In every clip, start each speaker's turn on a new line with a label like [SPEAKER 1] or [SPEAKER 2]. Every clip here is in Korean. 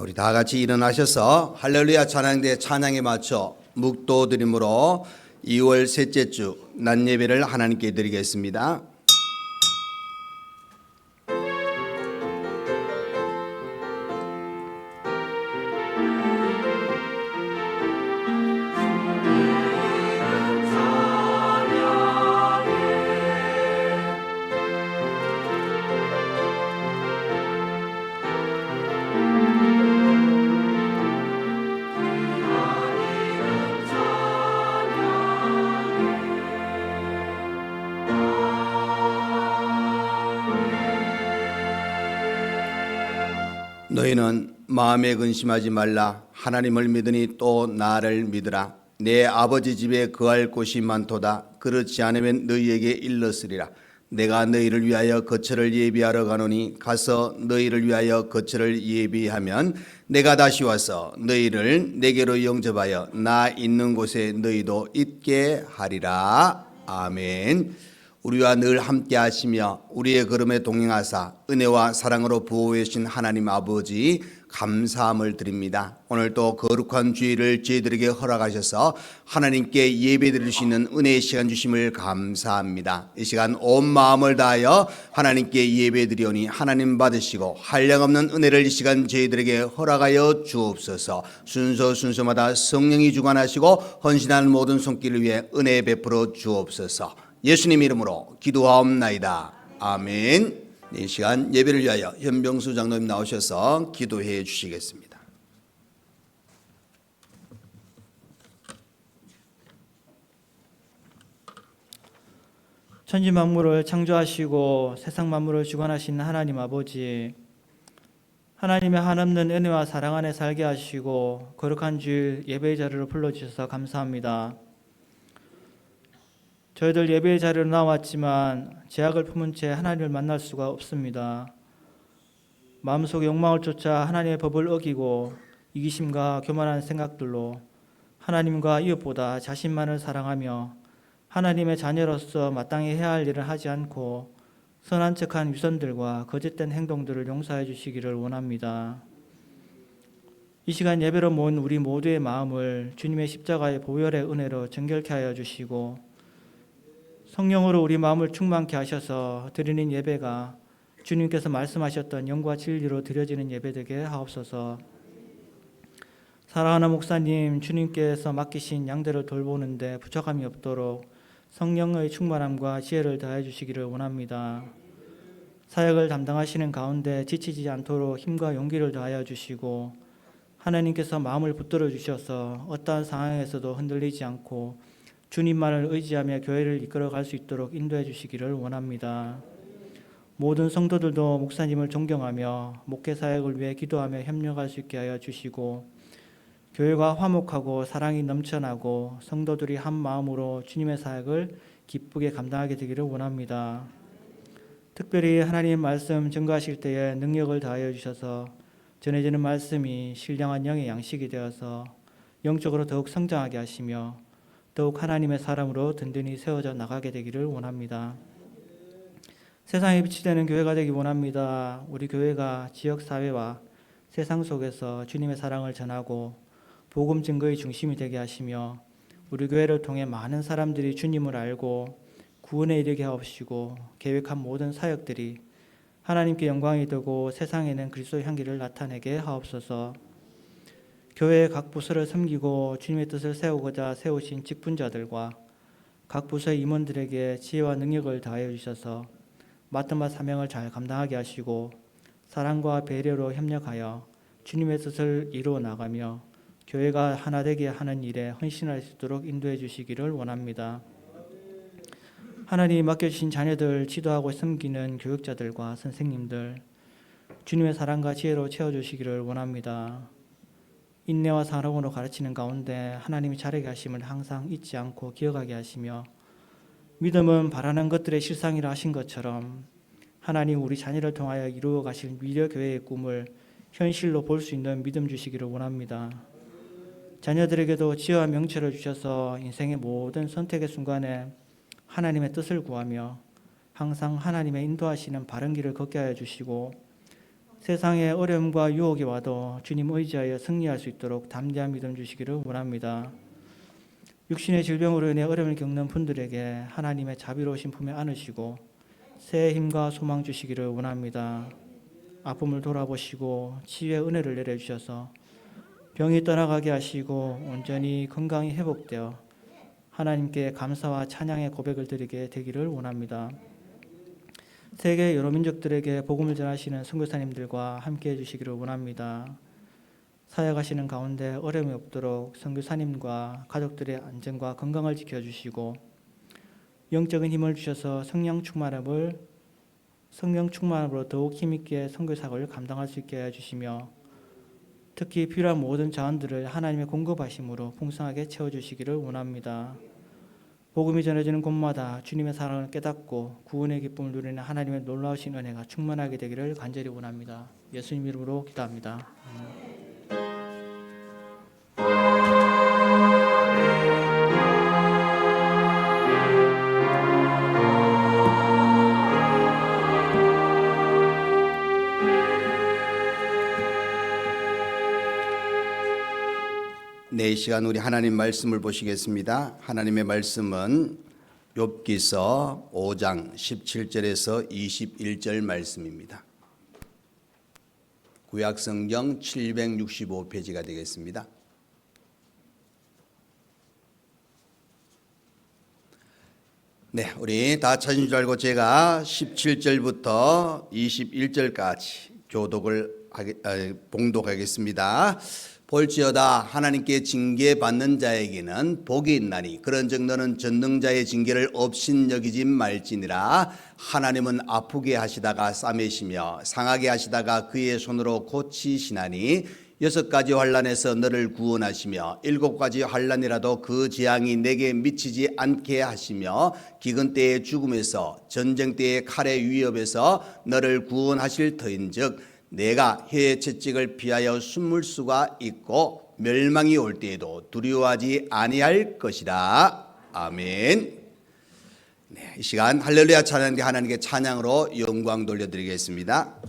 [SPEAKER 1] 우리 다 같이 일어나셔서 할렐루야 찬양대 찬양에 맞춰 묵도 드림으로 2월 셋째 주 낮 예배를 하나님께 드리겠습니다. 너희는 마음에 근심하지 말라. 하나님을 믿으니 또 나를 믿으라. 내 아버지 집에 거할 곳이 많도다. 그렇지 않으면 너희에게 일렀으리라. 내가 너희를 위하여 거처를 예비하러 가노니 가서 너희를 위하여 거처를 예비하면 내가 다시 와서 너희를 내게로 영접하여 나 있는 곳에 너희도 있게 하리라. 아멘. 우리와 늘 함께 하시며 우리의 걸음에 동행하사 은혜와 사랑으로 보호해 주신 하나님 아버지 감사함을 드립니다. 오늘 또 거룩한 주일을 저희들에게 허락하셔서 하나님께 예배드릴 수 있는 은혜의 시간 주심을 감사합니다. 이 시간 온 마음을 다하여 하나님께 예배드리오니 하나님 받으시고 한량없는 은혜를 이 시간 저희들에게 허락하여 주옵소서. 순서마다 성령이 주관하시고 헌신하는 모든 손길을 위해 은혜 베풀어 주옵소서. 예수님 이름으로 기도하옵나이다. 아멘. 이 시간 예배를 위하여 현병수 장로님 나오셔서 기도해 주시겠습니다.
[SPEAKER 2] 천지 만물을 창조하시고 세상 만물을 주관하신 하나님 아버지, 하나님의 한없는 은혜와 사랑 안에 살게 하시고 거룩한 주일 예배의 자리로 불러주셔서 감사합니다. 저희들 예배의 자리로 나왔지만 죄악을 품은 채 하나님을 만날 수가 없습니다. 마음속 욕망을 쫓아 하나님의 법을 어기고 이기심과 교만한 생각들로 하나님과 이웃보다 자신만을 사랑하며 하나님의 자녀로서 마땅히 해야 할 일을 하지 않고 선한 척한 위선들과 거짓된 행동들을 용서해 주시기를 원합니다. 이 시간 예배로 모은 우리 모두의 마음을 주님의 십자가의 보혈의 은혜로 정결케 하여 주시고 성령으로 우리 마음을 충만케 하셔서 드리는 예배가 주님께서 말씀하셨던 영과 진리로 드려지는 예배 되게 하옵소서. 사랑하는 목사님, 주님께서 맡기신 양들을 돌보는데 부족함이 없도록 성령의 충만함과 지혜를 다해 주시기를 원합니다. 사역을 담당하시는 가운데 지치지 않도록 힘과 용기를 다하여 주시고 하나님께서 마음을 붙들어 주셔서 어떠한 상황에서도 흔들리지 않고 주님만을 의지하며 교회를 이끌어갈 수 있도록 인도해 주시기를 원합니다. 모든 성도들도 목사님을 존경하며 목회 사역을 위해 기도하며 협력할 수 있게 하여 주시고 교회가 화목하고 사랑이 넘쳐나고 성도들이 한 마음으로 주님의 사역을 기쁘게 감당하게 되기를 원합니다. 특별히 하나님의 말씀 증거하실 때에 능력을 다하여 주셔서 전해지는 말씀이 신령한 영의 양식이 되어서 영적으로 더욱 성장하게 하시며 더욱 하나님의 사람으로 든든히 세워져 나가게 되기를 원합니다. 세상에 빛이 되는 교회가 되기 원합니다. 우리 교회가 지역사회와 세상 속에서 주님의 사랑을 전하고 복음 증거의 중심이 되게 하시며 우리 교회를 통해 많은 사람들이 주님을 알고 구원에 이르게 하옵시고 계획한 모든 사역들이 하나님께 영광이 되고 세상에는 그리스도의 향기를 나타내게 하옵소서. 교회의 각 부서를 섬기고 주님의 뜻을 세우고자 세우신 직분자들과 각 부서의 임원들에게 지혜와 능력을 다하여 주셔서 맡은 바 사명을 잘 감당하게 하시고 사랑과 배려로 협력하여 주님의 뜻을 이루어 나가며 교회가 하나 되게 하는 일에 헌신할 수 있도록 인도해 주시기를 원합니다. 하나님 맡겨주신 자녀들 지도하고 섬기는 교육자들과 선생님들 주님의 사랑과 지혜로 채워주시기를 원합니다. 인내와 사랑으로 가르치는 가운데 하나님이 자라게 하심을 항상 잊지 않고 기억하게 하시며 믿음은 바라는 것들의 실상이라 하신 것처럼 하나님 우리 자녀를 통하여 이루어 가실 미래교회의 꿈을 현실로 볼 수 있는 믿음 주시기를 원합니다. 자녀들에게도 지혜와 명철을 주셔서 인생의 모든 선택의 순간에 하나님의 뜻을 구하며 항상 하나님의 인도하시는 바른 길을 걷게 하여 주시고 세상의 어려움과 유혹이 와도 주님 의지하여 승리할 수 있도록 담대한 믿음 주시기를 원합니다. 육신의 질병으로 인해 어려움을 겪는 분들에게 하나님의 자비로우신 품에 안으시고 새 힘과 소망 주시기를 원합니다. 아픔을 돌아보시고 치유의 은혜를 내려주셔서 병이 떠나가게 하시고 온전히 건강이 회복되어 하나님께 감사와 찬양의 고백을 드리게 되기를 원합니다. 세계 여러 민족들에게 복음을 전하시는 선교사님들과 함께해 주시기를 원합니다. 사역하시는 가운데 어려움이 없도록 선교사님과 가족들의 안전과 건강을 지켜주시고 영적인 힘을 주셔서 성령 충만함으로 더욱 힘있게 선교사역을 감당할 수 있게 해주시며 특히 필요한 모든 자원들을 하나님의 공급하심으로 풍성하게 채워주시기를 원합니다. 복음이 전해지는 곳마다 주님의 사랑을 깨닫고 구원의 기쁨을 누리는 하나님의 놀라우신 은혜가 충만하게 되기를 간절히 원합니다. 예수님 이름으로 기도합니다.
[SPEAKER 1] 네, 이 시간 우리 하나님 말씀을 보시겠습니다. 하나님의 말씀은 욥기서 5장 17절에서 21절 말씀입니다. 구약성경 765페이지가 되겠습니다. 네, 우리 다 찾은 줄 알고 제가 17절부터 21절까지 봉독하겠습니다. 볼지어다 하나님께 징계받는 자에게는 복이 있나니 그런즉 너는 전능자의 징계를 업신여기지 말지니라. 하나님은 아프게 하시다가 싸매시며 상하게 하시다가 그의 손으로 고치시나니 6가지 환난에서 너를 구원하시며 7가지 환난이라도 그 재앙이 내게 미치지 않게 하시며 기근 때의 죽음에서 전쟁 때의 칼의 위협에서 너를 구원하실 터인즉 내가 해의 채찍을 피하여 숨을 수가 있고 멸망이 올 때에도 두려워하지 아니할 것이라. 아멘. 네, 이 시간 할렐루야 찬양대 하나님께 찬양으로 영광 돌려드리겠습니다.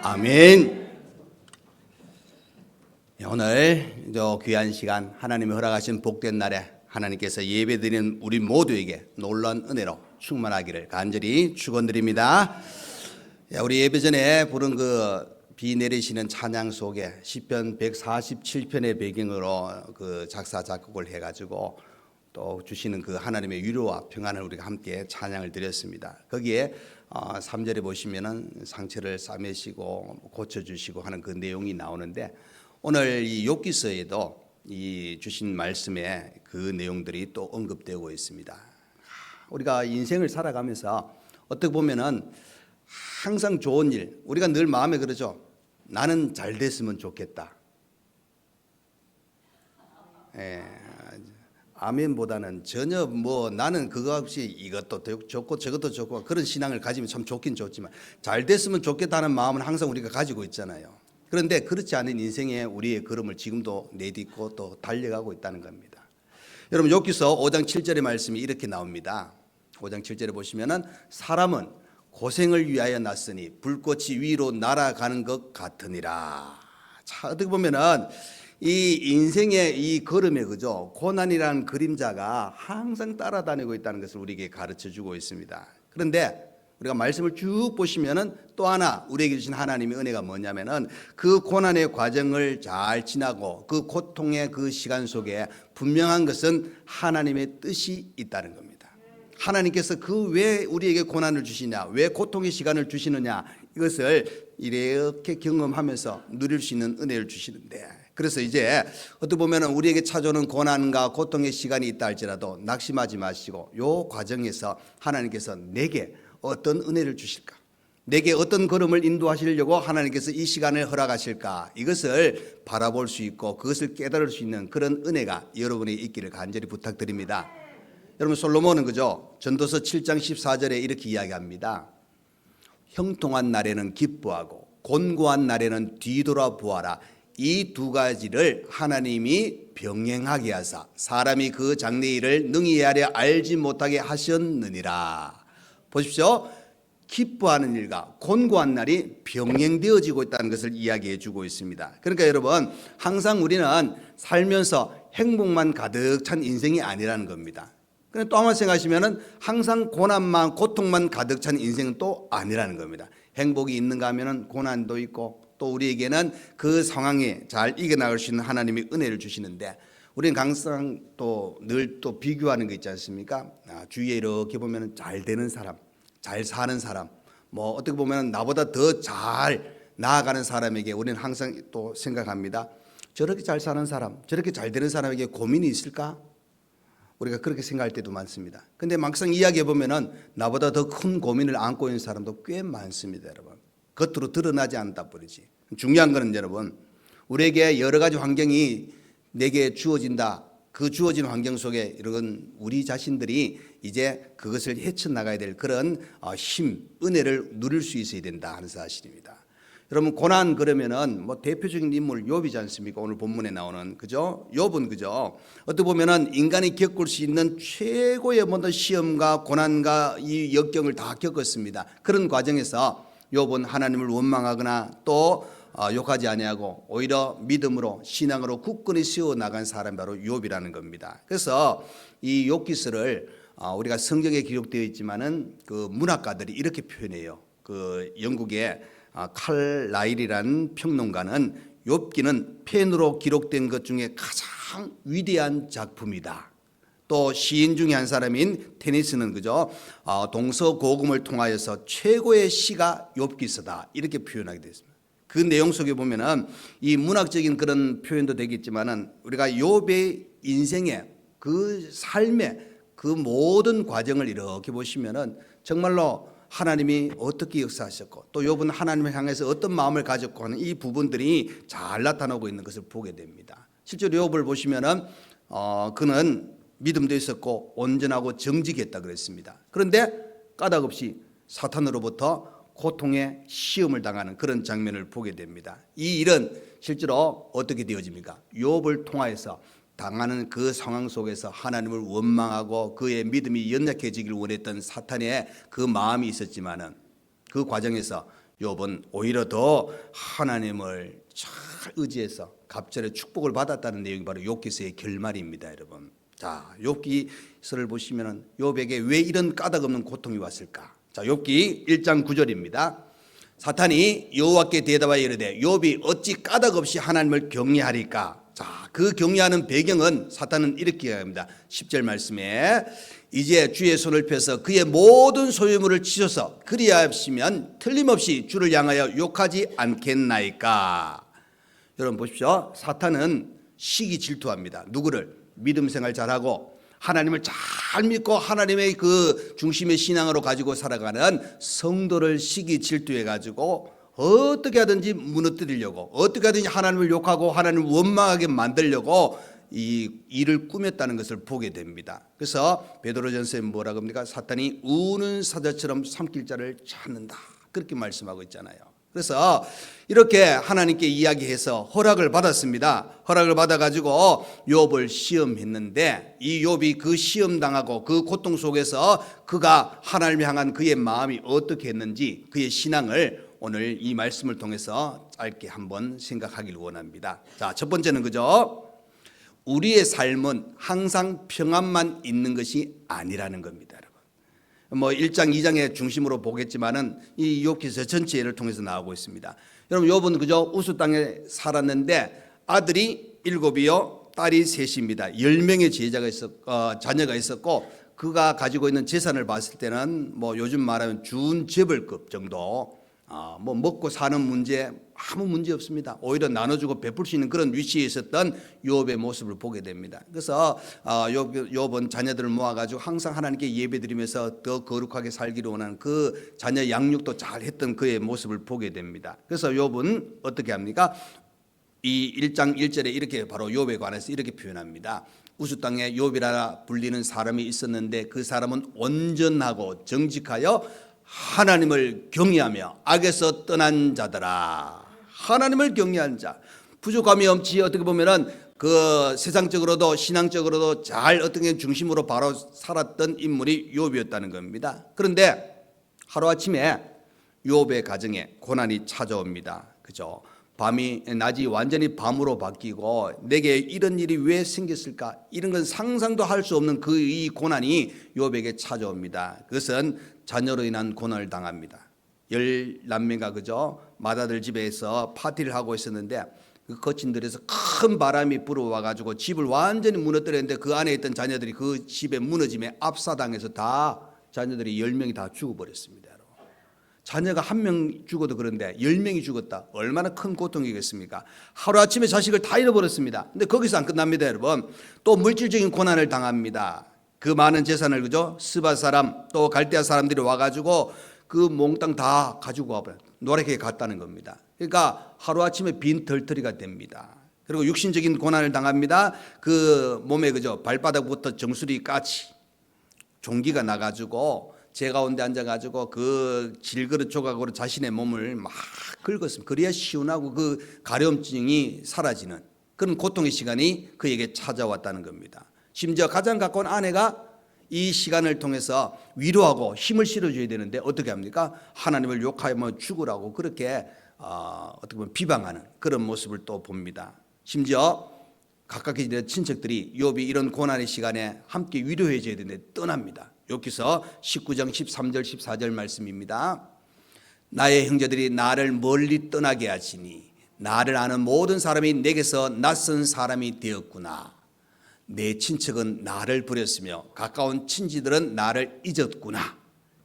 [SPEAKER 1] 아멘. 오늘 저 귀한 시간 하나님이 허락하신 복된 날에 하나님께서 예배드리는 우리 모두에게 놀라운 은혜로 충만하기를 간절히 축원드립니다. 우리 예배 전에 부른 그 비 내리시는 찬양 속에 시편 147편의 배경으로 그 작사 작곡을 해가지고 또 주시는 그 하나님의 위로와 평안을 우리가 함께 찬양을 드렸습니다. 거기에 3절에 보시면은 상처를 싸매시고 고쳐주시고 하는 그 내용이 나오는데 오늘 이 욥기서에도 이 주신 말씀에 그 내용들이 또 언급되고 있습니다. 우리가 인생을 살아가면서 어떻게 보면은 항상 좋은 일, 우리가 늘 마음에 그러죠. 나는 잘 됐으면 좋겠다. 아멘보다는 전혀 뭐 나는 그거 없이 이것도 좋고 저것도 좋고 그런 신앙을 가지면 참 좋긴 좋지만 잘 됐으면 좋겠다는 마음은 항상 우리가 가지고 있잖아요. 그런데 그렇지 않은 인생에 우리의 걸음을 지금도 내딛고 또 달려가고 있다는 겁니다. 여러분 욥기서 5장 7절의 말씀이 이렇게 나옵니다. 5장 7절에 보시면은 사람은 고생을 위하여 났으니 불꽃이 위로 날아가는 것 같으니라. 자, 어떻게 보면은 이 인생의 이 걸음에 그죠 고난이라는 그림자가 항상 따라다니고 있다는 것을 우리에게 가르쳐 주고 있습니다. 그런데 우리가 말씀을 쭉 보시면은 또 하나 우리에게 주신 하나님의 은혜가 뭐냐면은 그 고난의 과정을 잘 지나고 그 고통의 그 시간 속에 분명한 것은 하나님의 뜻이 있다는 겁니다. 하나님께서 그 왜 우리에게 고난을 주시냐, 왜 고통의 시간을 주시느냐, 이것을 이렇게 경험하면서 누릴 수 있는 은혜를 주시는데, 그래서 이제 어떻게 보면 우리에게 찾아오는 고난과 고통의 시간이 있다 할지라도 낙심하지 마시고 요 과정에서 하나님께서 내게 어떤 은혜를 주실까, 내게 어떤 걸음을 인도하시려고 하나님께서 이 시간을 허락하실까, 이것을 바라볼 수 있고 그것을 깨달을 수 있는 그런 은혜가 여러분이 있기를 간절히 부탁드립니다. 여러분 솔로몬은 그죠 전도서 7장 14절에 이렇게 이야기합니다. 형통한 날에는 기뻐하고 곤고한 날에는 뒤돌아 보아라. 이 두 가지를 하나님이 병행하게 하사 사람이 그 장래 일을 능히 헤아려 알지 못하게 하셨느니라. 보십시오. 기뻐하는 일과 곤고한 날이 병행되어지고 있다는 것을 이야기해 주고 있습니다. 그러니까 여러분 항상 우리는 살면서 행복만 가득 찬 인생이 아니라는 겁니다. 그런데 또 한번 생각하시면은 항상 고난만 고통만 가득 찬 인생은 또 아니라는 겁니다. 행복이 있는가 하면은 고난도 있고 또 우리에게는 그 상황에 잘 이겨나갈 수 있는 하나님의 은혜를 주시는데 우리는 항상 또 늘 또 비교하는 거 있지 않습니까? 주위에 이렇게 보면은 잘 되는 사람, 잘 사는 사람, 뭐 어떻게 보면 나보다 더 잘 나아가는 사람에게 우리는 항상 또 생각합니다. 저렇게 잘 사는 사람, 저렇게 잘 되는 사람에게 고민이 있을까? 우리가 그렇게 생각할 때도 많습니다. 근데 막상 이야기해 보면은 나보다 더 큰 고민을 안고 있는 사람도 꽤 많습니다, 여러분. 겉으로 드러나지 않다 뿐이지. 중요한 거는 여러분, 우리에게 여러 가지 환경이 내게 주어진다. 그 주어진 환경 속에 이런 우리 자신들이 이제 그것을 헤쳐나가야 될 그런 힘, 은혜를 누릴 수 있어야 된다 하는 사실입니다. 여러분 고난 그러면은 뭐 대표적인 인물 욥이지 않습니까? 오늘 본문에 나오는 그죠? 욥은 그죠? 어떻게 보면은 인간이 겪을 수 있는 최고의 모든 시험과 고난과 이 역경을 다 겪었습니다. 그런 과정에서 욥은 하나님을 원망하거나 또 욕하지 아니하고 오히려 믿음으로 신앙으로 굳건히 세워 나간 사람이 바로 욥이라는 겁니다. 그래서 이 욥기서를 우리가 성경에 기록되어 있지만은 그 문학가들이 이렇게 표현해요. 그 영국의 칼라일이라는 평론가는 욥기는 펜으로 기록된 것 중에 가장 위대한 작품이다. 또 시인 중에 한 사람인 테니스는 그죠 동서고금을 통하여서 최고의 시가 욥기서다 이렇게 표현하게 되어 있습니다. 그 내용 속에 보면은 이 문학적인 그런 표현도 되겠지만은 우리가 욥의 인생의 그 삶의 그 모든 과정을 이렇게 보시면은 정말로 하나님이 어떻게 역사하셨고 또 욥은 하나님을 향해서 어떤 마음을 가졌고 하는 이 부분들이 잘 나타나고 있는 것을 보게 됩니다. 실제로 욥을 보시면은 그는 믿음도 있었고 온전하고 정직했다 그랬습니다. 그런데 까닭없이 사탄으로부터 고통의 시험을 당하는 그런 장면을 보게 됩니다. 이 일은 실제로 어떻게 되어집니까? 욥을 통하여서 당하는 그 상황 속에서 하나님을 원망하고 그의 믿음이 연약해지기를 원했던 사탄의 그 마음이 있었지만은 그 과정에서 욥은 오히려 더 하나님을 잘 의지해서 갑절의 축복을 받았다는 내용이 바로 욥기서의 결말입니다, 여러분. 자, 욥기서를 보시면은 욥에게 왜 이런 까닭없는 고통이 왔을까? 자, 욥기 1장 9절입니다. 사탄이 여호와께 대답하여 이르되 욥이 어찌 까닭없이 하나님을 경외하리까? 자, 그 경외하는 배경은 사탄은 이렇게 합니다. 10절 말씀에 이제 주의 손을 펴서 그의 모든 소유물을 치셔서 그리하시면 틀림없이 주를 향하여 욕하지 않겠나이까? 여러분 보십시오. 사탄은 시기 질투합니다. 누구를? 믿음 생활 잘하고 하나님을 잘 믿고 하나님의 그 중심의 신앙으로 가지고 살아가는 성도를 시기 질투해 가지고 어떻게 하든지 무너뜨리려고, 어떻게 하든지 하나님을 욕하고 하나님을 원망하게 만들려고 이 일을 꾸몄다는 것을 보게 됩니다. 그래서 베드로전서에 뭐라고 합니까? 사탄이 우는 사자처럼 삼킬 자를 찾는다, 그렇게 말씀하고 있잖아요. 그래서 이렇게 하나님께 이야기해서 허락을 받았습니다. 허락을 받아가지고 욥을 시험했는데 이 욥이 그 시험 당하고 그 고통 속에서 그가 하나님을 향한 그의 마음이 어떻게 했는지 그의 신앙을 오늘 이 말씀을 통해서 짧게 한번 생각하길 원합니다. 자, 첫 번째는 그죠? 우리의 삶은 항상 평안만 있는 것이 아니라는 겁니다. 뭐 1장 2장의 중심으로 보겠지만은 이 욥기서 전체를 통해서 나오고 있습니다. 여러분 욥은 그저 우수 땅에 살았는데 아들이 7이요 딸이 3입니다. 10명의 자녀가 있었고 그가 가지고 있는 재산을 봤을 때는 뭐 요즘 말하면 준재벌급 정도, 뭐 먹고 사는 문제 아무 문제 없습니다. 오히려 나눠주고 베풀 수 있는 그런 위치에 있었던 욥의 모습을 보게 됩니다. 그래서 욥은 자녀들을 모아가지고 항상 하나님께 예배드리면서 더 거룩하게 살기를 원하는 그 자녀 양육도 잘 했던 그의 모습을 보게 됩니다. 그래서 욥은 어떻게 합니까? 이 1장 1절에 이렇게 바로 욥에 관해서 이렇게 표현합니다. 우수 땅에 욥이라 불리는 사람이 있었는데 그 사람은 온전하고 정직하여 하나님을 경외하며 악에서 떠난 자더라. 하나님을 경외한 자, 부족함이 없이 어떻게 보면은 그 세상적으로도 신앙적으로도 잘 어떻게 중심으로 바로 살았던 인물이 욥이었다는 겁니다. 그런데 하루아침에 욥의 가정에 고난이 찾아옵니다. 그죠? 낮이 완전히 밤으로 바뀌고 내게 이런 일이 왜 생겼을까? 이런 건 상상도 할 수 없는 그 이 고난이 욥에게 찾아옵니다. 그것은 자녀로 인한 고난을 당합니다. 10남매가 그죠? 맏아들 집에서 파티를 하고 있었는데 그 거친 들에서 큰 바람이 불어와 가지고 집을 완전히 무너뜨렸는데 그 안에 있던 자녀들이 그 집에 무너짐에 압사당해서 다 자녀들이 10명이 다 죽어버렸습니다. 자녀가 1명 죽어도 그런데 10명이 죽었다. 얼마나 큰 고통이겠습니까? 하루아침에 자식을 다 잃어버렸습니다. 근데 거기서 안 끝납니다, 여러분. 또 물질적인 고난을 당합니다. 그 많은 재산을 그죠? 스바 사람 또 갈대아 사람들이 와가지고 그 몽땅 다 가지고 와버려 노랗게 갔다는 겁니다. 그러니까 하루아침에 빈 털터리가 됩니다. 그리고 육신적인 고난을 당합니다. 그 몸에 그죠? 발바닥부터 정수리 까치 종기가 나가지고 제 가운데 앉아가지고 그 질그릇 조각으로 자신의 몸을 막 긁었습니다. 그래야 시원하고 그 가려움증이 사라지는 그런 고통의 시간이 그에게 찾아왔다는 겁니다. 심지어 가장 가까운 아내가 이 시간을 통해서 위로하고 힘을 실어줘야 되는데 어떻게 합니까? 하나님을 욕하며 죽으라고 그렇게 어떻게 보면 비방하는 그런 모습을 또 봅니다. 심지어 가깝게 지내는 친척들이 욥이 이런 고난의 시간에 함께 위로해 줘야 되는데 떠납니다. 욥기서 19장 13절 14절 말씀입니다. 나의 형제들이 나를 멀리 떠나게 하시니 나를 아는 모든 사람이 내게서 낯선 사람이 되었구나. 내 친척은 나를 버렸으며 가까운 친지들은 나를 잊었구나.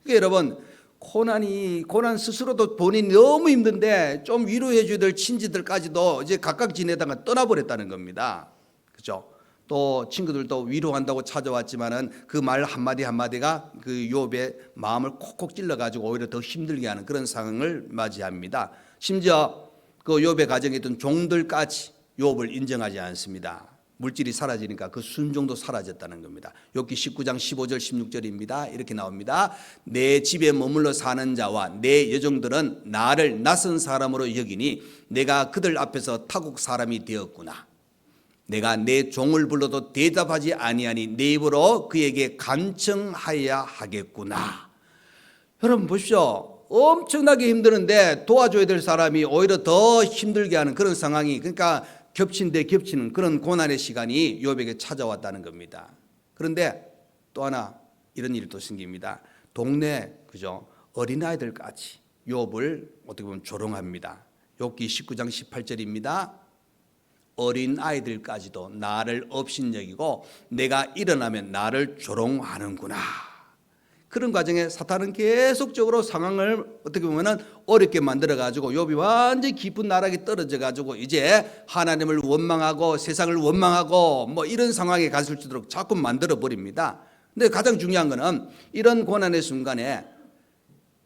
[SPEAKER 1] 그러니까 여러분 고난 스스로도 본인이 너무 힘든데 좀 위로해 줘야 될 친지들까지도 이제 각각 지내다가 떠나버렸다는 겁니다. 그렇죠? 또 친구들도 위로한다고 찾아왔지만은 그 말 한마디 한마디가 그 욥의 마음을 콕콕 찔러가지고 오히려 더 힘들게 하는 그런 상황을 맞이합니다. 심지어 그 욥의 가정에 있던 종들까지 욥을 인정하지 않습니다. 물질이 사라지니까 그 순종도 사라졌다는 겁니다. 욥기 19장 15절 16절입니다. 이렇게 나옵니다. 내 집에 머물러 사는 자와 내 여종들은 나를 낯선 사람으로 여기니 내가 그들 앞에서 타국 사람이 되었구나. 내가 내 종을 불러도 대답하지 아니하니 내 입으로 그에게 간청하여야 하겠구나. 여러분 보십시오. 엄청나게 힘드는데 도와줘야 될 사람이 오히려 더 힘들게 하는 그런 상황이, 그러니까 겹친 데 겹치는 그런 고난의 시간이 욥에게 찾아왔다는 겁니다. 그런데 또 하나 이런 일이 또 생깁니다. 동네 그죠 어린아이들까지 욥을 어떻게 보면 조롱합니다. 욥기 19장 18절입니다. 어린아이들까지도 나를 업신여기고 내가 일어나면 나를 조롱하는구나. 그런 과정에 사탄은 계속적으로 상황을 어떻게 보면은 어렵게 만들어 가지고 욥이 완전히 깊은 나락에 떨어져 가지고 이제 하나님을 원망하고 세상을 원망하고 뭐 이런 상황에 갔을 수 있도록 자꾸 만들어 버립니다. 근데 가장 중요한 거는 이런 고난의 순간에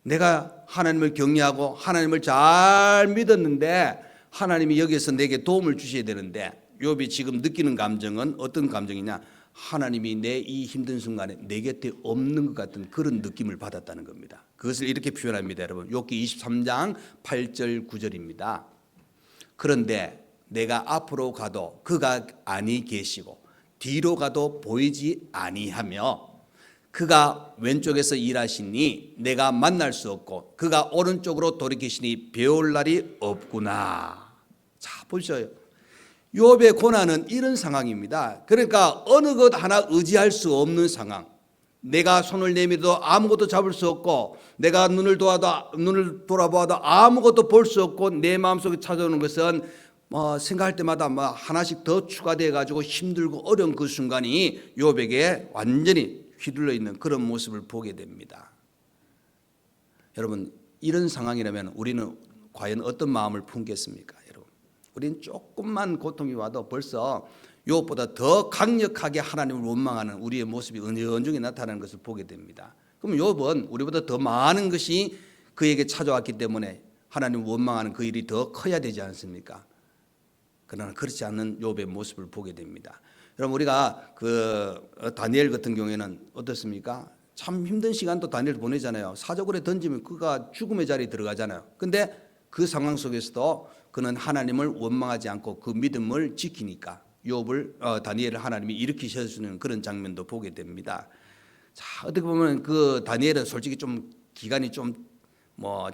[SPEAKER 1] 내가 하나님을 경외하고 하나님을 잘 믿었는데 하나님이 여기에서 내게 도움을 주셔야 되는데 욥이 지금 느끼는 감정은 어떤 감정이냐? 하나님이 내 이 힘든 순간에 내 곁에 없는 것 같은 그런 느낌을 받았다는 겁니다. 그것을 이렇게 표현합니다, 여러분. 욥기 23장 8절 9절입니다. 그런데 내가 앞으로 가도 그가 아니 계시고 뒤로 가도 보이지 아니하며 그가 왼쪽에서 일하시니 내가 만날 수 없고 그가 오른쪽으로 돌이키시니 배울 날이 없구나. 자, 보셔요. 욥의 고난은 이런 상황입니다. 그러니까 어느 것 하나 의지할 수 없는 상황. 내가 손을 내밀어도 아무것도 잡을 수 없고 내가 눈을 돌아보아도 아무것도 볼 수 없고 내 마음속에 찾아오는 것은 생각할 때마다 하나씩 더 추가되어 가지고 힘들고 어려운 그 순간이 욥에게 완전히 휘둘러 있는 그런 모습을 보게 됩니다. 여러분, 이런 상황이라면 우리는 과연 어떤 마음을 품겠습니까? 여러분, 우리는 조금만 고통이 와도 벌써 욥보다 더 강력하게 하나님을 원망하는 우리의 모습이 은연중에 나타나는 것을 보게 됩니다. 그럼 욥은 우리보다 더 많은 것이 그에게 찾아왔기 때문에 하나님을 원망하는 그 일이 더 커야 되지 않습니까? 그러나 그렇지 않는 욥의 모습을 보게 됩니다. 여러분, 우리가 다니엘 같은 경우에는 어떻습니까? 참 힘든 시간도 다니엘 보내잖아요. 사저굴에 던지면 그가 죽음의 자리에 들어가잖아요. 근데 그 상황 속에서도 그는 하나님을 원망하지 않고 그 믿음을 지키니까 다니엘을 하나님이 일으키셔주는 그런 장면도 보게 됩니다. 자, 어떻게 보면 그 다니엘은 솔직히 좀 기간이 좀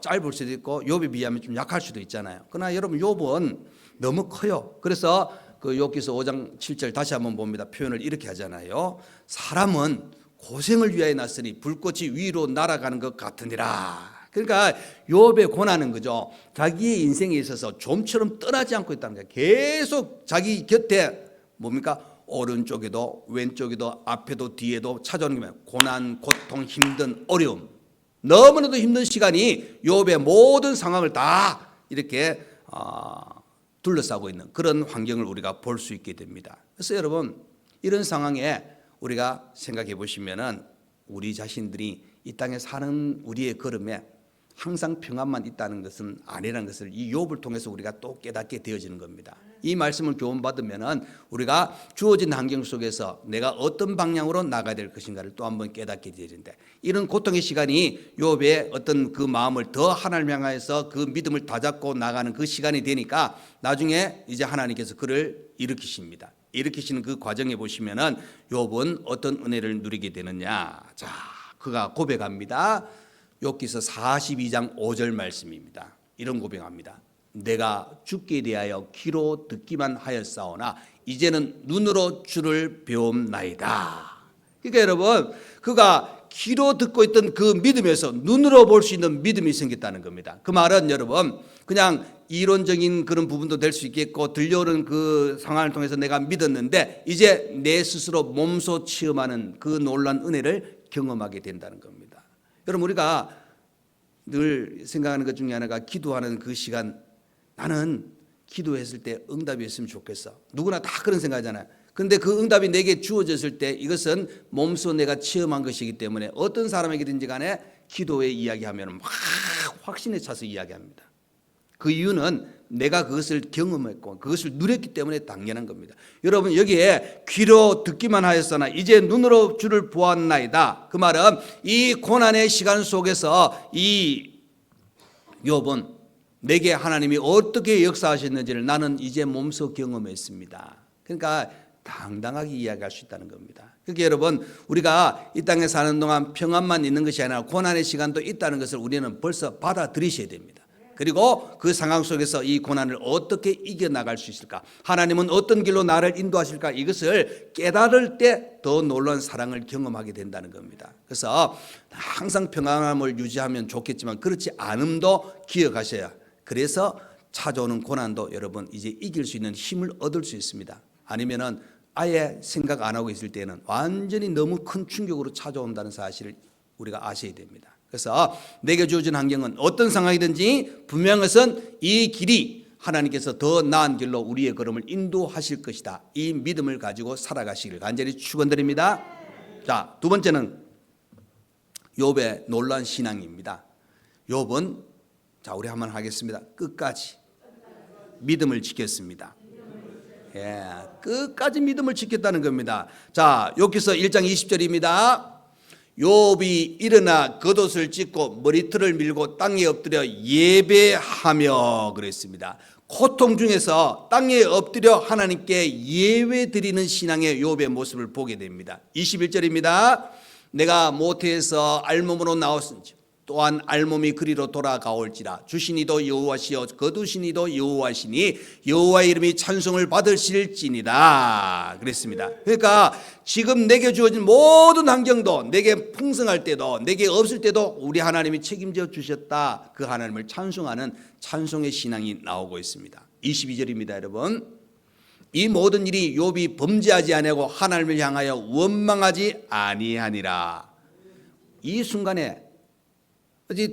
[SPEAKER 1] 짧을 수도 있고 욥에 비하면 좀 약할 수도 있잖아요. 그러나 여러분, 욥은 너무 커요. 그래서 그 욥기서 5장 7절 다시 한번 봅니다. 표현을 이렇게 하잖아요. 사람은 고생을 위하여 났으니 불꽃이 위로 날아가는 것 같으니라. 그러니까 욥의 고난은 그죠, 자기의 인생에 있어서 좀처럼 떠나지 않고 있다는 거예요. 계속 자기 곁에 뭡니까? 오른쪽에도 왼쪽에도 앞에도 뒤에도 찾아오는 게 고난, 고통, 힘든 어려움, 너무나도 힘든 시간이 욥의 모든 상황을 다 이렇게 둘러싸고 있는 그런 환경을 우리가 볼 수 있게 됩니다. 그래서 여러분, 이런 상황에 우리가 생각해 보시면은 우리 자신들이 이 땅에 사는 우리의 걸음에 항상 평안만 있다는 것은 아니라는 것을 이 욥을 통해서 우리가 또 깨닫게 되어지는 겁니다. 이 말씀을 교훈받으면은 우리가 주어진 환경 속에서 내가 어떤 방향으로 나가야 될 것인가를 또 한번 깨닫게 되는데, 이런 고통의 시간이 욥의 어떤 그 마음을 더 하나님 향하여서 그 믿음을 다잡고 나가는 그 시간이 되니까 나중에 이제 하나님께서 그를 일으키십니다. 일으키시는 그 과정에 보시면은 욥은 어떤 은혜를 누리게 되느냐. 자, 그가 고백합니다. 욥기서 42장 5절 말씀입니다. 이런 고백합니다. 내가 죽게 대하여 귀로 듣기만 하였사오나 이제는 눈으로 주를 배움나이다. 그러니까 여러분, 그가 귀로 듣고 있던 그 믿음에서 눈으로 볼 수 있는 믿음이 생겼다는 겁니다. 그 말은 여러분, 그냥 이론적인 그런 부분도 될 수 있겠고 들려오는 그 상황을 통해서 내가 믿었는데 이제 내 스스로 몸소 체험하는 그 놀라운 은혜를 경험하게 된다는 겁니다. 여러분, 우리가 늘 생각하는 것 중에 하나가 기도하는 그 시간, 나는 기도했을 때 응답이 있으면 좋겠어. 누구나 다 그런 생각하잖아요. 그런데 그 응답이 내게 주어졌을 때 이것은 몸소 내가 체험한 것이기 때문에 어떤 사람에게든지 간에 기도에 이야기하면 막 확신에 차서 이야기합니다. 그 이유는 내가 그것을 경험했고 그것을 누렸기 때문에 당연한 겁니다. 여러분, 여기에 귀로 듣기만 하였으나 이제 눈으로 주를 보았나이다. 그 말은 이 고난의 시간 속에서 이 욥은 내게 하나님이 어떻게 역사하셨는지를 나는 이제 몸소 경험했습니다. 그러니까 당당하게 이야기할 수 있다는 겁니다. 그러니까 여러분, 우리가 이 땅에 사는 동안 평안만 있는 것이 아니라 고난의 시간도 있다는 것을 우리는 벌써 받아들이셔야 됩니다. 그리고 그 상황 속에서 이 고난을 어떻게 이겨나갈 수 있을까, 하나님은 어떤 길로 나를 인도하실까, 이것을 깨달을 때 더 놀라운 사랑을 경험하게 된다는 겁니다. 그래서 항상 평안함을 유지하면 좋겠지만 그렇지 않음도 기억하셔야, 그래서 찾아오는 고난도 여러분 이제 이길 수 있는 힘을 얻을 수 있습니다. 아니면은 아예 생각 안 하고 있을 때는 완전히 너무 큰 충격으로 찾아온다는 사실을 우리가 아셔야 됩니다. 그래서 내게 주어진 환경은 어떤 상황이든지 분명한 것은 이 길이 하나님께서 더 나은 길로 우리의 걸음을 인도하실 것이다. 이 믿음을 가지고 살아가시길 간절히 축원드립니다. 자, 두 번째는 욥의 놀라운 신앙입니다. 욥은, 자, 우리 한번 하겠습니다. 끝까지 믿음을 지켰습니다. 예, 끝까지 믿음을 지켰다는 겁니다. 자, 욥기서 1장 20절입니다. 욥이 일어나 겉옷을 찢고 머리털을 밀고 땅에 엎드려 예배하며 그랬습니다. 고통 중에서 땅에 엎드려 하나님께 예배 드리는 신앙의 욥의 모습을 보게 됩니다. 21절입니다. 내가 모태에서 알몸으로 나왔은지 또한 알몸이 그리로 돌아가올지라 주신 이도 여호와시여 거두신 이도 여호와시니 여호와의 이름이 찬송을 받으실지니라 그랬습니다. 그러니까 지금 내게 주어진 모든 환경도, 내게 풍성할 때도 내게 없을 때도 우리 하나님이 책임져 주셨다, 그 하나님을 찬송하는 찬송의 신앙이 나오고 있습니다. 22절입니다. 여러분, 이 모든 일이 욥이 범죄하지 아니하고 하나님을 향하여 원망하지 아니하니라. 이 순간에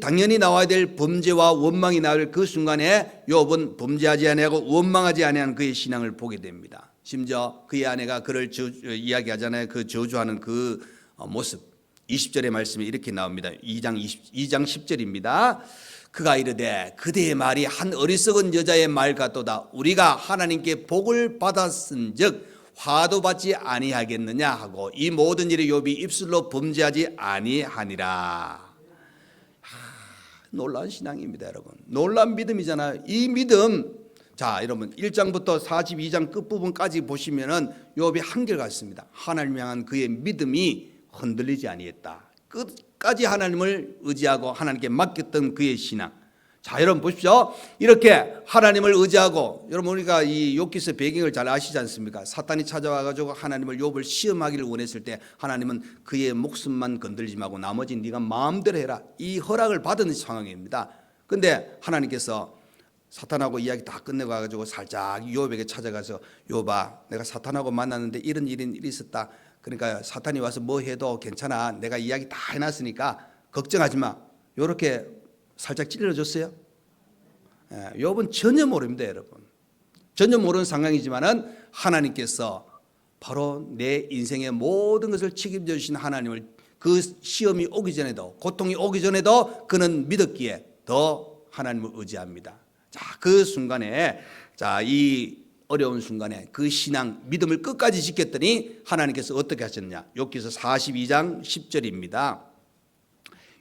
[SPEAKER 1] 당연히 나와야 될 범죄와 원망이 나올 그 순간에 욥은 범죄하지 아니하고 원망하지 아니한 그의 신앙을 보게 됩니다. 심지어 그의 아내가 그를 이야기하잖아요. 그 저주하는 그 모습. 20절의 말씀이 이렇게 나옵니다. 2장 10절입니다. 그가 이르되 그대의 말이 한 어리석은 여자의 말 같도다. 우리가 하나님께 복을 받았은즉 화도 받지 아니하겠느냐 하고 이 모든 일에 욥이 입술로 범죄하지 아니하니라. 놀라운 신앙입니다, 여러분. 놀라운 믿음이잖아요. 이 믿음, 자, 여러분 1장부터 42장 끝부분까지 보시면은 욥이 한결같습니다. 하나님 향한 그의 믿음이 흔들리지 아니했다. 끝까지 하나님을 의지하고 하나님께 맡겼던 그의 신앙. 자, 여러분 보십시오. 이렇게 하나님을 의지하고, 여러분 우리가 이 욥기서 배경을 잘 아시지 않습니까? 사탄이 찾아와 가지고 하나님을 욥을 시험하기를 원했을 때 하나님은 그의 목숨만 건들지 말고 나머지 네가 마음대로 해라, 이 허락을 받은 상황입니다. 근데 하나님께서 사탄하고 이야기 다 끝내고 가지고 살짝 욥에게 찾아가서 욥아, 내가 사탄하고 만났는데 이런 일이 있었다. 그러니까 사탄이 와서 뭐 해도 괜찮아. 내가 이야기 다 해놨으니까 걱정하지 마. 이렇게 살짝 찔러줬어요. 욥은 전혀 모릅니다, 여러분. 전혀 모르는 상황이지만은 하나님께서 바로 내 인생의 모든 것을 책임져 주신 하나님을, 그 시험이 오기 전에도, 고통이 오기 전에도 그는 믿었기에 더 하나님을 의지합니다. 자, 그 순간에, 자, 이 어려운 순간에 그 신앙, 믿음을 끝까지 지켰더니 하나님께서 어떻게 하셨느냐. 욥기서 42장 10절입니다.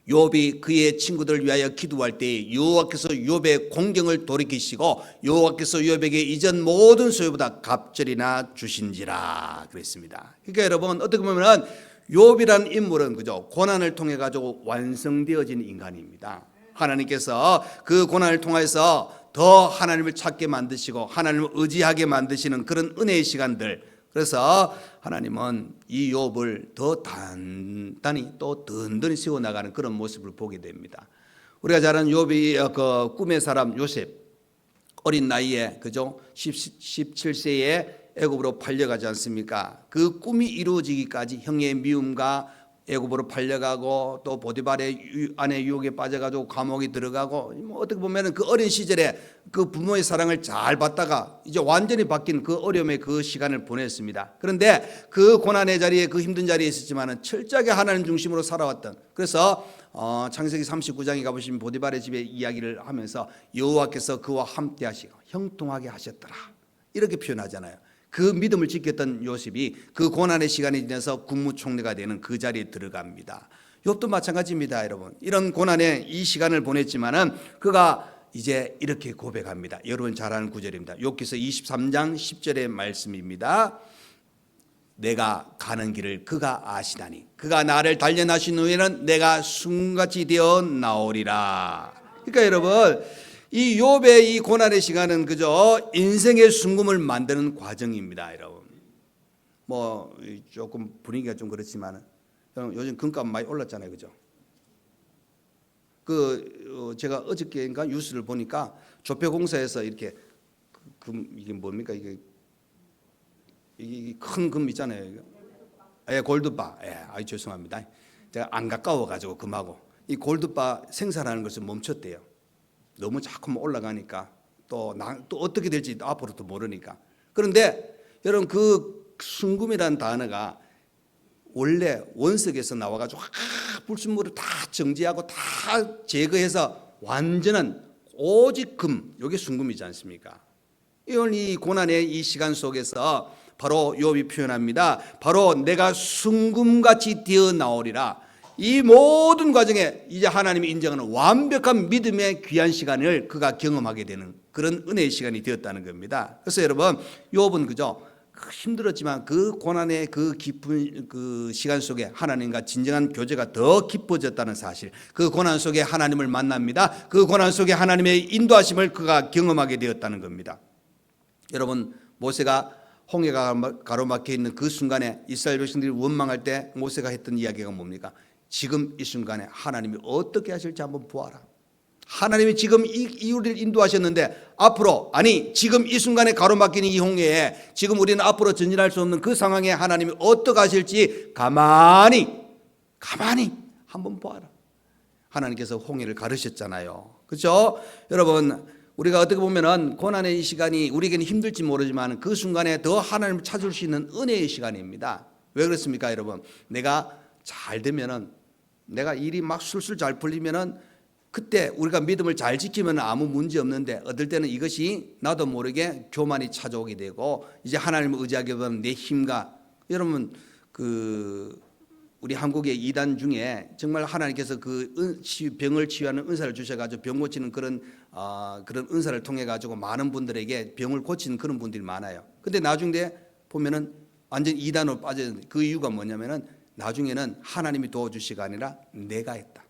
[SPEAKER 1] 욥이 그의 친구들을 위하여 기도할 때 여호와께서 욥의 공경을 돌이키시고 여호와께서 욥에게 이전 모든 소유보다 갑절이나 주신지라 그랬습니다. 그러니까 여러분 어떻게 보면 욥이라는 인물은 그죠, 고난을 통해 가지고 완성되어진 인간입니다. 하나님께서 그 고난을 통해서 더 하나님을 찾게 만드시고 하나님을 의지하게 만드시는 그런 은혜의 시간들. 그래서 하나님은 이 욥을 더 단단히 또 든든히 세워나가는 그런 모습을 보게 됩니다. 우리가 잘 아는 욥이 그 꿈의 사람 요셉, 어린 나이에 그죠, 17세에 애굽으로 팔려가지 않습니까? 그 꿈이 이루어지기까지 형의 미움과 애굽으로 팔려가고 또 보디발의 아내 유혹에 빠져가지고 감옥에 들어가고, 뭐 어떻게 보면은 그 어린 시절에 그 부모의 사랑을 잘 받다가 이제 완전히 바뀐 그 어려움의 그 시간을 보냈습니다. 그런데 그 고난의 자리에, 그 힘든 자리에 있었지만은 철저하게 하나님 중심으로 살아왔던, 그래서 창세기 39장에 가보시면 보디발의 집에 이야기를 하면서 여호와께서 그와 함께 하시고 형통하게 하셨더라 이렇게 표현하잖아요. 그 믿음을 지켰던 요셉이 그 고난의 시간이 지나서 국무총리가 되는 그 자리에 들어갑니다. 욥도 마찬가지입니다, 여러분. 이런 고난의 이 시간을 보냈지만은 그가 이제 이렇게 고백합니다. 여러분 잘 아는 구절입니다. 욥기서 23장 10절의 말씀입니다. 내가 가는 길을 그가 아시나니 그가 나를 단련하신 후에는 내가 순같이 되어 나오리라. 그러니까 여러분, 이 욥의 이 고난의 시간은 그저 인생의 순금을 만드는 과정입니다. 여러분, 뭐 조금 분위기가 좀 그렇지만 요즘 금값 많이 올랐잖아요, 그죠? 제가 어저께인가 뉴스를 보니까 조폐공사에서 이렇게 이게 뭡니까, 이게 큰 금 있잖아요. 예, 골드바. 예, 죄송합니다. 제가 안 가까워가지고 금하고 이 골드바 생산하는 것을 멈췄대요. 너무 자꾸 올라가니까 또 어떻게 될지 앞으로도 모르니까. 그런데 여러분, 그 순금이라는 단어가 원래 원석에서 나와가지고 불순물을 다 정지하고 다 제거해서 완전한 오직 금, 이게 순금이지 않습니까? 오늘 이 고난의 이 시간 속에서 바로 욥이 표현합니다. 바로 내가 순금같이 되어 나오리라. 이 모든 과정에 이제 하나님이 인정하는 완벽한 믿음의 귀한 시간을 그가 경험하게 되는 그런 은혜의 시간이 되었다는 겁니다. 그래서 여러분, 욥은 그저 힘들었지만 그 고난의 그 깊은 그 시간 속에 하나님과 진정한 교제가 더 깊어졌다는 사실, 그 고난 속에 하나님을 만납니다. 그 고난 속에 하나님의 인도하심을 그가 경험하게 되었다는 겁니다. 여러분, 모세가 홍해가 가로막혀 있는 그 순간에 이스라엘 백성들이 원망할 때 모세가 했던 이야기가 뭡니까? 지금 이 순간에 하나님이 어떻게 하실지 한번 보아라. 하나님이 지금 이 우리를 인도하셨는데 앞으로, 아니 지금 이 순간에 가로막힌 이 홍해에 지금 우리는 앞으로 전진할 수 없는 그 상황에 하나님이 어떻게 하실지 가만히 한번 보아라. 하나님께서 홍해를 가르셨잖아요. 그렇죠? 여러분, 우리가 어떻게 보면은 고난의 이 시간이 우리에게는 힘들지 모르지만 그 순간에 더 하나님을 찾을 수 있는 은혜의 시간입니다. 왜 그렇습니까, 여러분? 내가 잘 되면은, 내가 일이 막 술술 잘 풀리면은 그때 우리가 믿음을 잘 지키면 아무 문제 없는데, 어떨 때는 이것이 나도 모르게 교만이 찾아오게 되고 이제 하나님을 의지하게 되면 내 힘과, 여러분 우리 한국의 이단 중에 정말 하나님께서 그 병을 치유하는 은사를 주셔가지고 병 고치는 그런 은사를 통해 가지고 많은 분들에게 병을 고치는 그런 분들이 많아요. 근데 나중에 보면은 완전 이단으로 빠졌는데 그 이유가 뭐냐면은 나중에는 하나님이 도와주시가 아니라 내가 했다.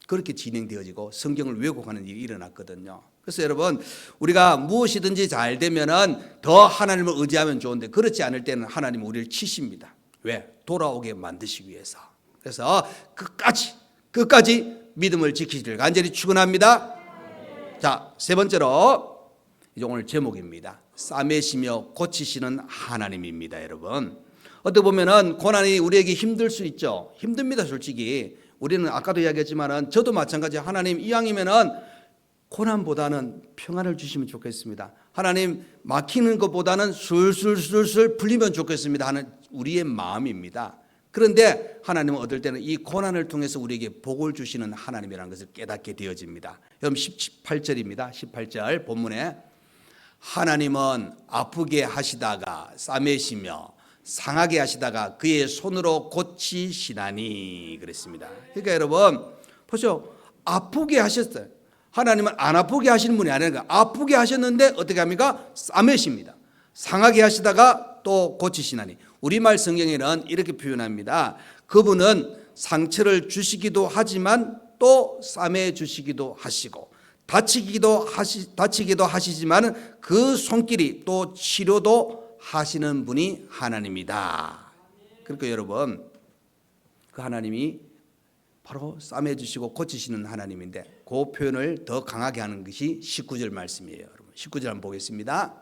[SPEAKER 1] 그렇게 진행되어지고 성경을 왜곡하는 일이 일어났거든요. 그래서 여러분, 우리가 무엇이든지 잘 되면은 더 하나님을 의지하면 좋은데 그렇지 않을 때는 하나님은 우리를 치십니다. 왜? 돌아오게 만드시기 위해서. 그래서 끝까지 믿음을 지키시길 간절히 축원합니다. 자, 세 번째로 이제 오늘 제목입니다. 싸매시며 고치시는 하나님입니다. 여러분, 어떻게 보면은 고난이 우리에게 힘들 수 있죠. 힘듭니다, 솔직히. 우리는 아까도 이야기했지만은 저도 마찬가지. 하나님, 이왕이면은 고난보다는 평안을 주시면 좋겠습니다. 하나님, 막히는 것보다는 술술 풀리면 좋겠습니다 하는 우리의 마음입니다. 그런데 하나님은 어떨 때는 이 고난을 통해서 우리에게 복을 주시는 하나님이라는 것을 깨닫게 되어집니다. 여러분, 18절입니다. 18절 본문에 하나님은 아프게 하시다가 싸매시며 상하게 하시다가 그의 손으로 고치시나니 그랬습니다. 그러니까 여러분 보시오, 아프게 하셨어요. 하나님은 안 아프게 하시는 분이 아니라 아프게 하셨는데 어떻게 합니까? 싸매십니다. 상하게 하시다가 또 고치시나니. 우리말 성경에는 이렇게 표현합니다. 그분은 상처를 주시기도 하지만 또 싸매 주시기도 하시고 다치기도 하시지만 그 손길이 또 치료도 하시는 분이 하나님이다. 그러니까 여러분, 그 하나님이 바로 싸매 주시고 고치시는 하나님인데 그 표현을 더 강하게 하는 것이 19절 말씀이에요. 여러분, 19절 한번 보겠습니다.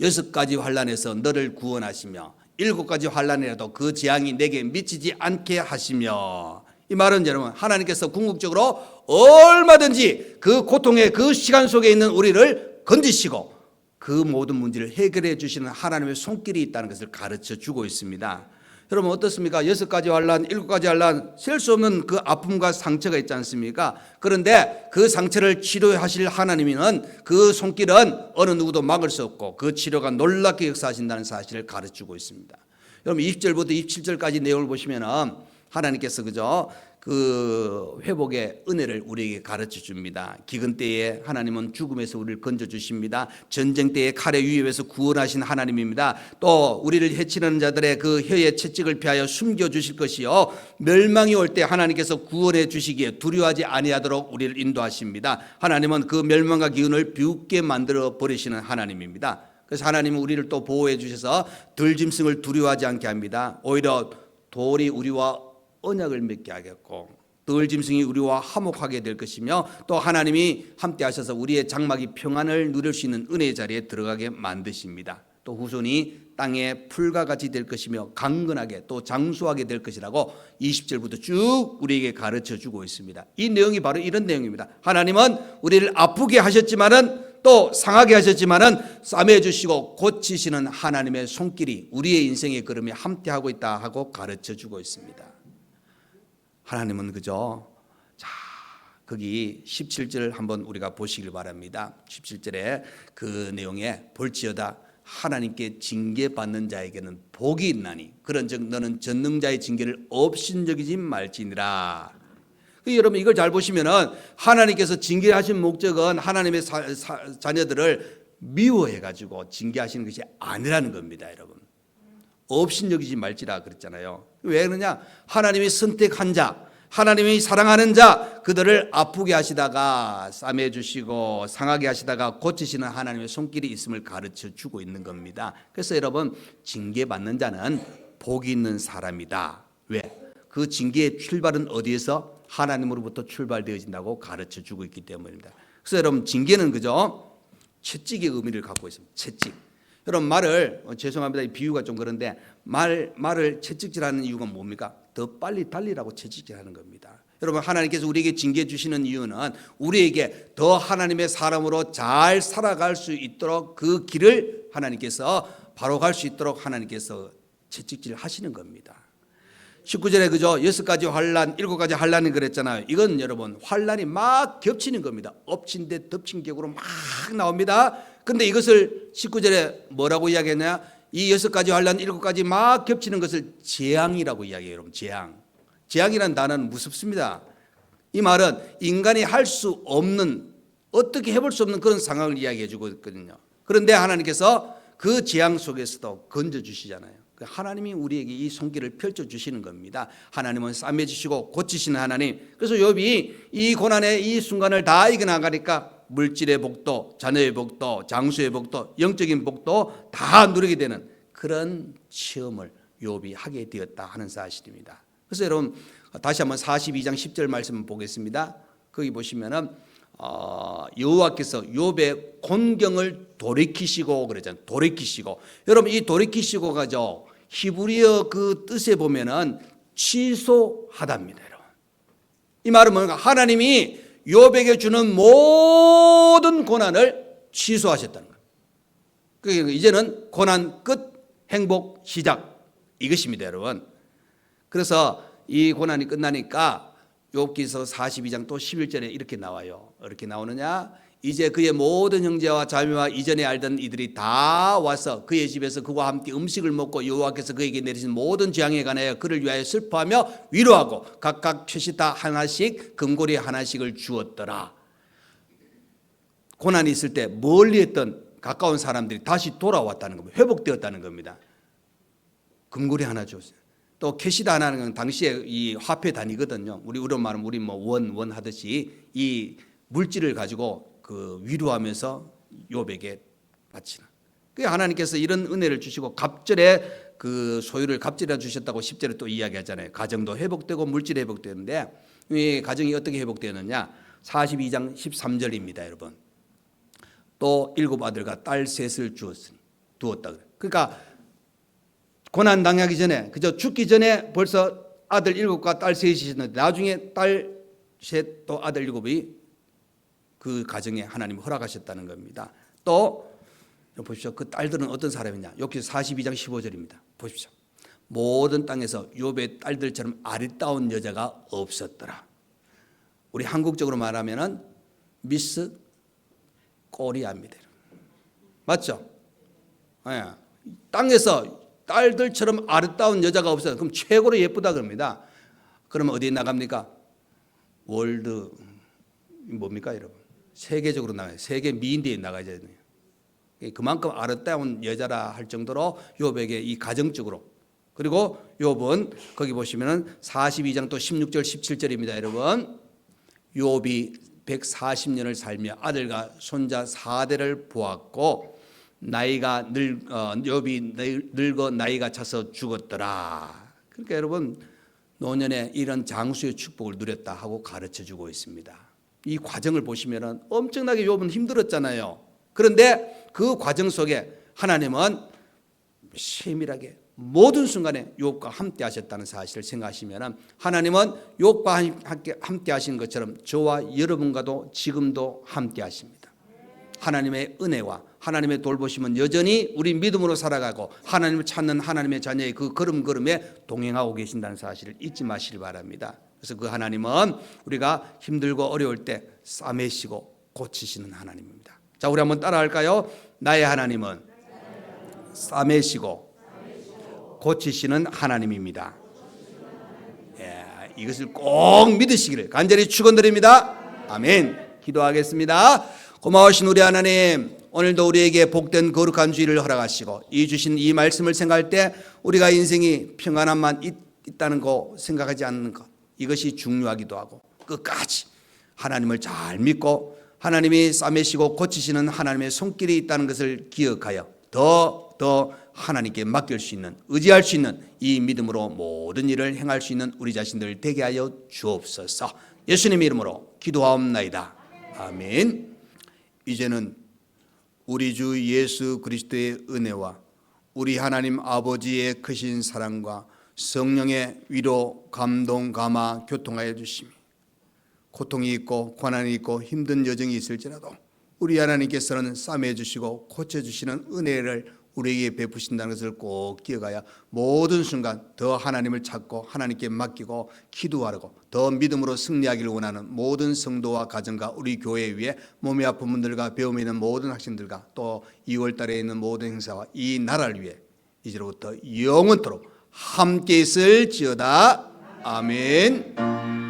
[SPEAKER 1] 6가지 환난에서 너를 구원하시며 7가지 환난이라도 그 재앙이 내게 미치지 않게 하시며. 이 말은 여러분, 하나님께서 궁극적으로 얼마든지 그 고통의 그 시간 속에 있는 우리를 건지시고 그 모든 문제를 해결해 주시는 하나님의 손길이 있다는 것을 가르쳐 주고 있습니다. 여러분 어떻습니까? 6가지 환난, 7가지 환난, 셀 수 없는 그 아픔과 상처가 있지 않습니까? 그런데 그 상처를 치료하실 하나님은 그 손길은 어느 누구도 막을 수 없고 그 치료가 놀랍게 역사하신다는 사실을 가르치고 있습니다. 여러분 20절부터 27절까지 내용을 보시면은 하나님께서 그저 그 회복의 은혜를 우리에게 가르쳐 줍니다. 기근 때에 하나님은 죽음에서 우리를 건져 주십니다. 전쟁 때에 칼의 위협에서 구원하신 하나님입니다. 또 우리를 해치는 자들의 그 혀의 채찍을 피하여 숨겨 주실 것이요, 멸망이 올 때 하나님께서 구원해 주시기에 두려워하지 아니하도록 우리를 인도하십니다. 하나님은 그 멸망과 기근을 비웃게 만들어 버리시는 하나님입니다. 그래서 하나님은 우리를 또 보호해 주셔서 들짐승을 두려워하지 않게 합니다. 오히려 돌이 우리와 언약을 맺게 하겠고 들짐승이 우리와 화목하게 될 것이며, 또 하나님이 함께 하셔서 우리의 장막이 평안을 누릴 수 있는 은혜의 자리에 들어가게 만드십니다. 또 후손이 땅에 풀과 같이 될 것이며 강건하게 또 장수하게 될 것이라고 20절부터 쭉 우리에게 가르쳐 주고 있습니다. 이 내용이 바로 이런 내용입니다. 하나님은 우리를 아프게 하셨지만은 또 상하게 하셨지만은 싸매 주시고 고치시는 하나님의 손길이 우리의 인생의 걸음에 함께하고 있다 하고 가르쳐 주고 있습니다. 하나님은 그죠? 자, 거기 17절 한번 우리가 보시길 바랍니다. 17절에 그 내용에 볼지어다 하나님께 징계받는 자에게는 복이 있나니 그런즉 너는 전능자의 징계를 업신여기지 말지니라. 여러분 이걸 잘 보시면은 하나님께서 징계하신 목적은 하나님의 자녀들을 미워해 가지고 징계하시는 것이 아니라는 겁니다. 여러분 업신여기지 말지라 그랬잖아요. 왜 그러냐? 하나님이 선택한 자, 하나님이 사랑하는 자, 그들을 아프게 하시다가 싸매 주시고 상하게 하시다가 고치시는 하나님의 손길이 있음을 가르쳐 주고 있는 겁니다. 그래서 여러분 징계받는 자는 복이 있는 사람이다. 왜? 그 징계의 출발은 어디에서? 하나님으로부터 출발되어진다고 가르쳐 주고 있기 때문입니다. 그래서 여러분 징계는 그죠? 채찍의 의미를 갖고 있습니다. 채찍. 여러분 말을, 죄송합니다, 이 비유가 좀 그런데 말을 채찍질하는 이유가 뭡니까? 더 빨리 달리라고 채찍질하는 겁니다. 여러분 하나님께서 우리에게 징계해 주시는 이유는 우리에게 더 하나님의 사람으로 잘 살아갈 수 있도록 그 길을 하나님께서 바로 갈 수 있도록 하나님께서 채찍질 하시는 겁니다. 19절에 그죠? 6가지 환난, 7가지 환난이 그랬잖아요. 이건 여러분 환난이 막 겹치는 겁니다. 엎친 데 덮친 격으로 막 나옵니다. 근데 이것을 19절에 뭐라고 이야기했냐? 이 6가지 환난, 7가지 막 겹치는 것을 재앙이라고 이야기해요. 여러분 재앙. 재앙이라는 단어는 무섭습니다. 이 말은 인간이 할 수 없는, 어떻게 해볼 수 없는 그런 상황을 이야기해 주고 있거든요. 그런데 하나님께서 그 재앙 속에서도 건져주시잖아요. 하나님이 우리에게 이 손길을 펼쳐주시는 겁니다. 하나님은 싸매주시고 고치시는 하나님. 그래서 욥이 이 고난의 이 순간을 다 이겨나가니까 물질의 복도, 자녀의 복도, 장수의 복도, 영적인 복도 다 누리게 되는 그런 체험을 욥이 하게 되었다 하는 사실입니다. 그래서 여러분 다시 한번 42장 10절 말씀 보겠습니다. 거기 보시면은 여호와께서 욥의 곤경을 돌이키시고 그러잖아요. 돌이키시고. 여러분 이 돌이키시고가죠, 히브리어 그 뜻에 보면은 취소하답니다. 여러분 이 말은 뭔가 하나님이 욥에게 주는 모든 고난을 취소하셨다는 거예요. 그러니까 이제는 고난 끝, 행복 시작, 이것입니다. 여러분 그래서 이 고난이 끝나니까 욥기서 42장 또 11절에 이렇게 나와요. 이렇게 나오느냐? 이제 그의 모든 형제와 자매와 이전에 알던 이들이 다 와서 그의 집에서 그와 함께 음식을 먹고 여호와께서 그에게 내리신 모든 재앙에 관하여 그를 위하여 슬퍼하며 위로하고 각각 최시타 하나씩 금고리 하나씩을 주었더라. 고난이 있을 때 멀리 했던 가까운 사람들이 다시 돌아왔다는 겁니다. 회복되었다는 겁니다. 금고리 하나 줬어요. 또 캐시다 하나는 건 당시에 이 화폐 단위거든요. 우리로 말하면 우리 뭐 원 하듯이 이 물질을 가지고 그 위로하면서 욥에게 바치는. 그 하나님께서 이런 은혜를 주시고 갑절에 그 소유를 갑절에 주셨다고 10절에 또 이야기하잖아요. 가정도 회복되고 물질이 회복되는데 이 가정이 어떻게 회복되느냐? 42장 13절입니다, 여러분. 또 7 아들과 딸 셋을 두었다 그래. 그러니까 고난 당하기 전에, 그저 죽기 전에 벌써 아들 7과 딸 3이 있었는데 나중에 딸 3 또 아들 7이 그 가정에 하나님이 허락하셨다는 겁니다. 또 보십시오. 그 딸들은 어떤 사람이냐? 여기 42장 15절입니다. 보십시오. 모든 땅에서 욥의 딸들처럼 아리따운 여자가 없었더라. 우리 한국적으로 말하면은 미스 코리아입니다. 맞죠? 네. 땅에서 딸들처럼 아름다운 여자가 없어요. 그럼 최고로 예쁘다 그럽니다. 그러면 어디에 나갑니까? 월드 뭡니까 여러분? 세계적으로 나가요. 세계 미인대에 나가야 돼요. 그만큼 아름다운 여자라 할 정도로 욥에게 이 가정적으로, 그리고 욥은 거기 보시면은 42장 또 16절 17절입니다. 여러분, 욥이 140년을 살며 아들과 손자 4대를 보았고 욥이 늙어 나이가 차서 죽었더라. 그러니까 여러분, 노년에 이런 장수의 축복을 누렸다 하고 가르쳐주고 있습니다. 이 과정을 보시면은 엄청나게 욥은 힘들었잖아요. 그런데 그 과정 속에 하나님은 세밀하게 모든 순간에 욥과 함께 하셨다는 사실을 생각하시면, 하나님은 욥과 함께 하시는 것처럼 저와 여러분과도 지금도 함께 하십니다. 하나님의 은혜와 하나님의 돌보심은 여전히 우리 믿음으로 살아가고 하나님을 찾는 하나님의 자녀의 그 걸음걸음에 동행하고 계신다는 사실을 잊지 마시길 바랍니다. 그래서 그 하나님은 우리가 힘들고 어려울 때 싸매시고 고치시는 하나님입니다. 자, 우리 한번 따라할까요? 나의 하나님은 싸매시고 고치시는 하나님입니다. 예, 이것을 꼭 믿으시기를 간절히 축원드립니다. 아멘. 기도하겠습니다. 고마우신 우리 하나님, 오늘도 우리에게 복된 거룩한 주일을 허락하시고 이 주신 이 말씀을 생각할 때 우리가 인생이 평안함만 있다는 거 생각하지 않는 것, 이것이 중요하기도 하고, 끝까지 하나님을 잘 믿고 하나님이 싸매시고 고치시는 하나님의 손길이 있다는 것을 기억하여 더 하나님께 맡길 수 있는, 의지할 수 있는 이 믿음으로 모든 일을 행할 수 있는 우리 자신들 되게 하여 주옵소서. 예수님의 이름으로 기도하옵나이다. 아멘. 이제는 우리 주 예수 그리스도의 은혜와 우리 하나님 아버지의 크신 사랑과 성령의 위로, 감동, 감화, 교통하여 주시며, 고통이 있고 고난이 있고 힘든 여정이 있을지라도 우리 하나님께서는 싸매 주시고 고쳐 주시는 은혜를 우리에게 베푸신다는 것을 꼭 기억하여 모든 순간 더 하나님을 찾고 하나님께 맡기고 기도하고 더 믿음으로 승리하기를 원하는 모든 성도와 가정과 우리 교회 위에 몸이 아픈 분들과 배움에 있는 모든 학생들과 또 2월 달에 있는 모든 행사와 이 나라를 위해 이제로부터 영원토록 함께 있을지어다. 아멘.